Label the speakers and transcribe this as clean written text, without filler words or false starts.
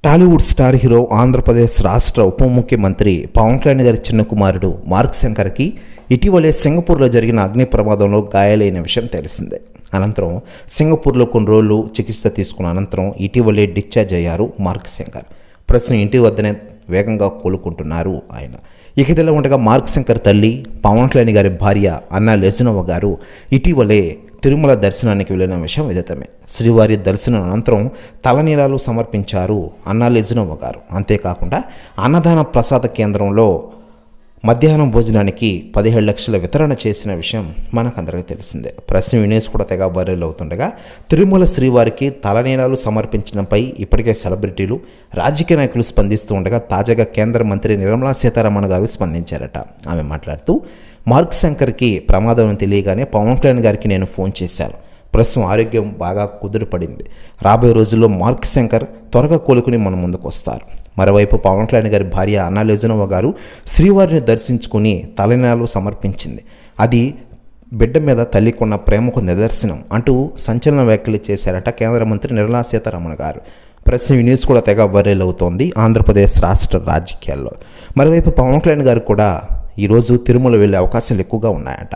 Speaker 1: Tollywood star hero Andhra Pradesh రాష్ట్ర ఉప ముఖ్యమంత్రి పవన్ కళ్యాణ్ గారి చిన్న కుమారుడు మార్క్ శంకర్కి ఇటీవలే సింగపూర్లో జరిగిన అగ్ని ప్రమాదంలో గాయాలైన విషయం తెలిసిందే. అనంతరం సింగపూర్లో కొన్ని రోజులు చికిత్స తీసుకున్న అనంతరం ఇటీవలే డిశ్చార్జ్ అయ్యారు మార్క్ శంకర్. ప్రస్తుతం ఇంటి వద్దనే వేగంగా కోలుకుంటున్నారు ఆయన. ఇక ఇదిలా ఉండగా మార్క్ శంకర్ తల్లి పవన్ కళ్యాణ్ గారి భార్య అన్నా లెజినోవా గారు ఇటీవలే తిరుమల దర్శనానికి వెళ్ళిన విషయం విదితమే. శ్రీవారి దర్శనం అనంతరం తలనీలాలు సమర్పించారు అన్నా లెజినోవా గారు. అంతేకాకుండా అన్నదాన ప్రసాద కేంద్రంలో మధ్యాహ్నం భోజనానికి 17 లక్షల వితరణ చేసిన విషయం మనకందరికీ తెలిసిందే. ప్రస్తుతం న్యూస్ కూడా తెగ వైరల్ అవుతుండగా తిరుమల శ్రీవారికి తలనీలాలు సమర్పించడంపై ఇప్పటికే సెలబ్రిటీలు, రాజకీయ నాయకులు స్పందిస్తూ ఉండగా తాజాగా కేంద్ర మంత్రి నిర్మలా సీతారామన్ గారు స్పందించారట. ఆమె మాట్లాడుతూ, మార్క్ శంకర్కి ప్రమాదం తెలియగానే పవన్ కళ్యాణ్ గారికి నేను ఫోన్ చేశాను. ప్రస్తుతం ఆరోగ్యం బాగా కుదురుపడింది. రాబోయే రోజుల్లో మార్క్ శంకర్ త్వరగా కోలుకుని మన ముందుకు వస్తారు. మరోవైపు పవన్ కళ్యాణ్ గారి భార్య అన్నా లెజినోవా గారు శ్రీవారిని దర్శించుకుని తలనీలాలు సమర్పించింది. అది బిడ్డ మీద తల్లికున్న ప్రేమకు నిదర్శనం అంటూ సంచలన వ్యాఖ్యలు చేశారట కేంద్ర మంత్రి నిర్మలా సీతారామన్ గారు. ప్రస్తుతం ఈ న్యూస్ కూడా తెగ వైరల్ అవుతోంది ఆంధ్రప్రదేశ్ రాష్ట్ర రాజకీయాల్లో. మరోవైపు పవన్ కళ్యాణ్ గారు కూడా ఈరోజు తిరుమల వెళ్ళే అవకాశాలు ఎక్కువగా ఉన్నాయట.